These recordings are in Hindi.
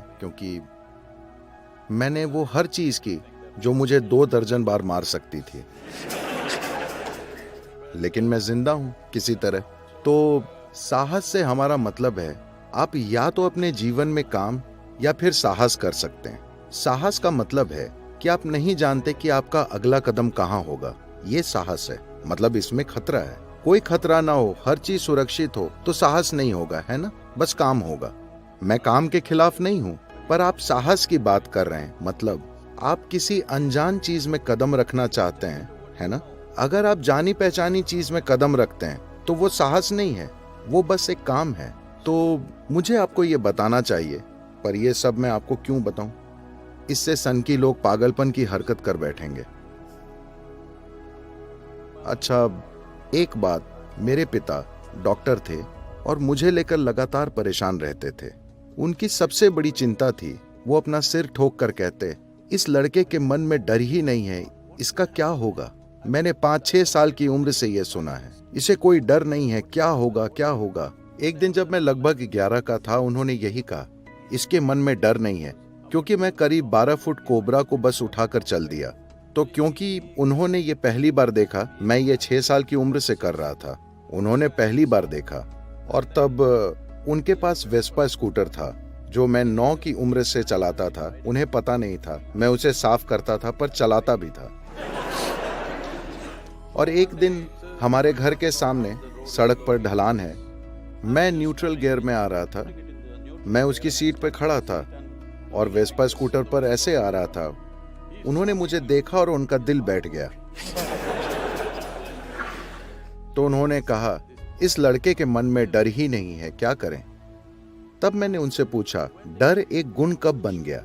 हैं, क्योंकि मैंने वो हर चीज की जो मुझे 2 दर्जन बार मार सकती थी, लेकिन मैं जिंदा हूं किसी तरह। तो साहस से हमारा मतलब है, आप या तो अपने जीवन में काम या फिर साहस कर सकते हैं। साहस का मतलब है कि आप नहीं जानते कि आपका अगला कदम कहां होगा। ये साहस है, मतलब इसमें खतरा है। कोई खतरा ना हो, हर चीज सुरक्षित हो तो साहस नहीं होगा, है ना? बस काम होगा। मैं काम के खिलाफ नहीं हूं, पर आप साहस की बात कर रहे हैं, मतलब आप किसी अनजान चीज में कदम रखना चाहते हैं, है ना? अगर आप जानी पहचानी चीज में कदम रखते हैं तो वो साहस नहीं है, वो बस एक काम है। तो मुझे आपको ये बताना चाहिए, पर ये सब मैं आपको क्यों बताऊं? इससे सनकी लोग पागलपन की हरकत कर बैठेंगे। अच्छा, एक बात, मेरे पिता डॉक्टर थे और मुझे लेकर लगातार परेशान रहते थे। उनकी सबसे बड़ी चिंता थी, वो अपना सिर ठोक कर कहते, इस लड़के के मन में डर ही नहीं है, इसका क्या होगा? मैंने 5-6 साल की उम्र से यह सुना है, इसे कोई डर नहीं है, क्या होगा क्या होगा। एक दिन जब मैं लगभग 11 का था, उन्होंने यही कहा, इसके मन में डर नहीं है, क्योंकि मैं करीब 12 फुट कोबरा को बस उठाकर चल दिया। तो क्योंकि उन्होंने ये पहली बार देखा, मैं ये 6 साल की उम्र से कर रहा था, उन्होंने पहली बार देखा, और तब उनके पास वेस्पा स्कूटर था जो मैं 9 की उम्र से चलाता था। उन्हें पता नहीं था, मैं उसे साफ करता था पर चलाता भी था। और एक दिन हमारे घर के सामने सड़क पर ढलान है, मैं न्यूट्रल गियर में आ रहा था, मैं उसकी सीट पर खड़ा था और वेस्पा स्कूटर पर ऐसे आ रहा था। उन्होंने मुझे देखा और उनका दिल बैठ गया। तो उन्होंने कहा, इस लड़के के मन में डर ही नहीं है, क्या करें? तब मैंने उनसे पूछा, डर एक गुण कब बन गया?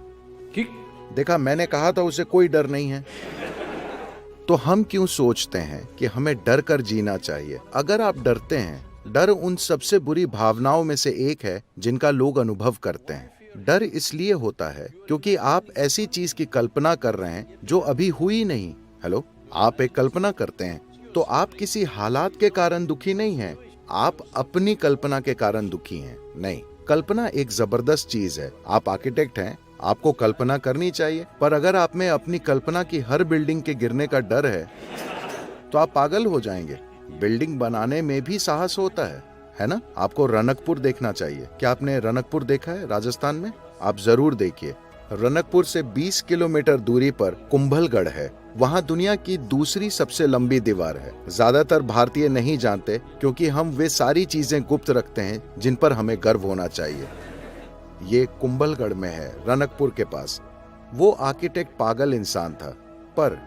देखा, मैंने कहा था उसे कोई डर नहीं है। तो हम क्यों सोचते हैं कि हमें डर कर जीना चाहिए? अगर आप डरते हैं, डर उन सबसे बुरी भावनाओं में से एक है जिनका लोग अनुभव करते हैं। डर इसलिए होता है क्योंकि आप ऐसी चीज की कल्पना कर रहे हैं जो अभी हुई नहीं। हेलो, आप एक कल्पना करते हैं तो आप किसी हालात के कारण दुखी नहीं हैं, आप अपनी कल्पना के कारण दुखी हैं। नहीं, कल्पना एक जबरदस्त चीज है। आप आर्किटेक्ट हैं, आपको कल्पना करनी चाहिए, पर अगर आप में अपनी कल्पना की हर बिल्डिंग के गिरने का डर है तो आप पागल हो जाएंगे। बिल्डिंग बनाने में भी साहस होता है ना? आपको रनकपुर देखना चाहिए। क्या आपने रनकपुर देखा है राजस्थान में? आप जरूर देखिए। रनकपुर से 20 किलोमीटर दूरी पर कुंभलगढ़ है, वहां दुनिया की दूसरी सबसे लंबी दीवार है। ज्यादातर भारतीय नहीं जानते क्योंकि हम वे सारी चीजें गुप्त रखते हैं जिन पर हमें गर्व होना चाहिए। ये कुंभलगढ़ में है, रनकपुर के पास। वो आर्किटेक्ट पागल इंसान था, पर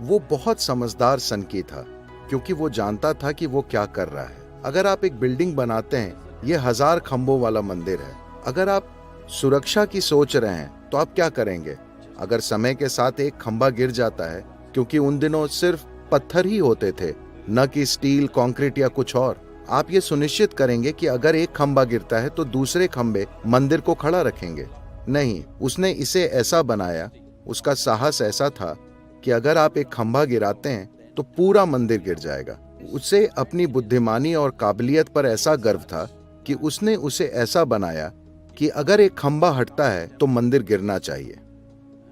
वो बहुत समझदार सनकी था, क्योंकि वो जानता था कि वो क्या कर रहा है। अगर आप एक बिल्डिंग बनाते हैं, ये 1000 खंभों वाला मंदिर है। अगर आप सुरक्षा की सोच रहे हैं तो आप क्या करेंगे? अगर समय के साथ एक खंभा गिर जाता है, क्योंकि उन दिनों सिर्फ पत्थर ही होते थे, न कि स्टील, कंक्रीट या कुछ और, आप ये सुनिश्चित करेंगे कि अगर एक खंभा गिरता है तो दूसरे खंभे मंदिर को खड़ा रखेंगे? नहीं, उसने इसे ऐसा बनाया, उसका साहस ऐसा था कि अगर आप एक खंभा गिराते हैं तो पूरा मंदिर गिर जाएगा। उसे अपनी बुद्धिमानी और काबिलियत पर ऐसा गर्व था कि उसने उसे ऐसा बनाया कि अगर एक खंभा हटता है तो मंदिर गिरना चाहिए।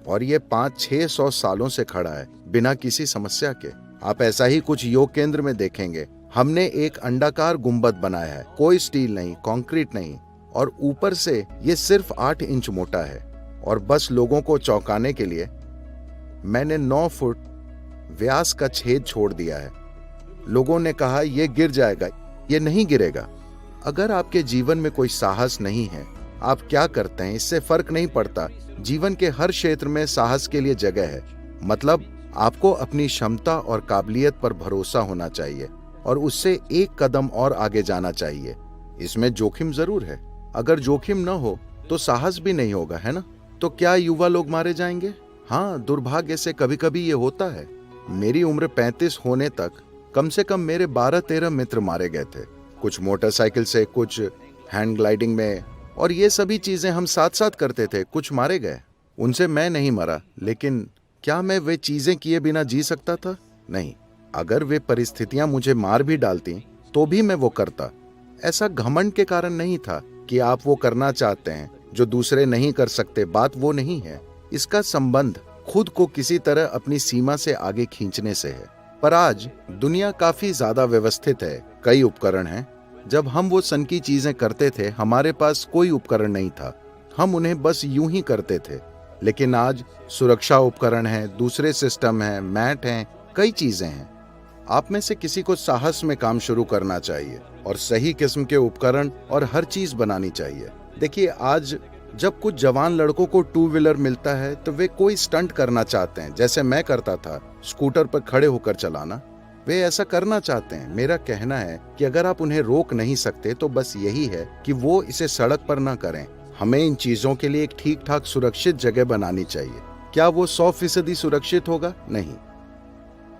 और ये 500-600 सालों से खड़ा है, बिना किसी समस्या के। आप ऐसा ही कुछ योग केंद्र में देखेंगे। हमने एक अंडाकार गुंबद बनाया है, कोई स्टील नहीं, कंक्रीट नहीं, और ऊपर से ये सिर्फ 8 इंच मोटा है। और बस लोगों को चौंकाने के लिए मैंने 9 फुट व्यास का छेद छोड़ दिया है। लोगों ने कहा ये गिर जाएगा, ये नहीं गिरेगा। अगर आपके जीवन में कोई साहस नहीं है, आप क्या करते हैं इससे फर्क नहीं पड़ता। जीवन के हर क्षेत्र में साहस के लिए जगह है। मतलब आपको अपनी क्षमता और काबिलियत पर भरोसा होना चाहिए और उससे एक कदम और आगे जाना चाहिए। इसमें जोखिम जरूर है। अगर जोखिम न हो तो साहस भी नहीं होगा, है ना? तो क्या युवा लोग मारे जाएंगे? हाँ, दुर्भाग्य से कभी कभी ये होता है। मेरी उम्र 35 होने तक कम से कम मेरे 12-13 मित्र मारे गए थे। कुछ मोटरसाइकिल से, कुछ हैंड ग्लाइडिंग में, और ये सभी चीजें हम साथ साथ करते थे। कुछ मारे गए, उनसे मैं नहीं मरा, लेकिन क्या मैं वे चीजें किए बिना जी सकता था? नहीं। अगर वे परिस्थितियां मुझे मार भी डालती तो भी मैं वो करता। ऐसा घमंड के कारण नहीं था कि आप वो करना चाहते हैं, जो दूसरे नहीं कर सकते, बात वो नहीं है। इसका संबंध खुद को किसी तरह अपनी सीमा से आगे खींचने से है। पर आज दुनिया काफी ज्यादा व्यवस्थित है, कई उपकरण हैं। जब हम वो सन की चीजें करते थे, हमारे पास कोई उपकरण नहीं था, हम उन्हें बस यूं ही करते थे। लेकिन आज सुरक्षा उपकरण हैं, दूसरे सिस्टम हैं, मैट हैं, कई चीजें हैं। आप में से किसी को साहस में काम शुरू करना चाहिए और सही किस्म के उपकरण और हर चीज बनानी चाहिए। देखिए, आज जब कुछ जवान लड़कों को टू व्हीलर मिलता है तो वे कोई स्टंट करना चाहते हैं, जैसे मैं करता था, स्कूटर पर खड़े होकर चलाना। वे ऐसा करना चाहते हैं। मेरा कहना है कि अगर आप उन्हें रोक नहीं सकते तो बस यही है कि वो इसे सड़क पर ना करें। हमें इन चीजों के लिए एक ठीक ठाक सुरक्षित जगह बनानी चाहिए। क्या वो 100% सुरक्षित होगा? नहीं,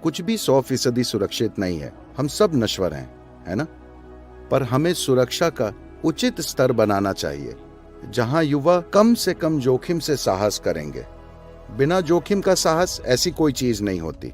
कुछ भी 100% सुरक्षित नहीं है। हम सब नश्वर हैं, है ना? पर हमें सुरक्षा का उचित स्तर बनाना चाहिए, जहां युवा कम से कम जोखिम से साहस करेंगे। बिना जोखिम का साहस ऐसी कोई चीज नहीं होती।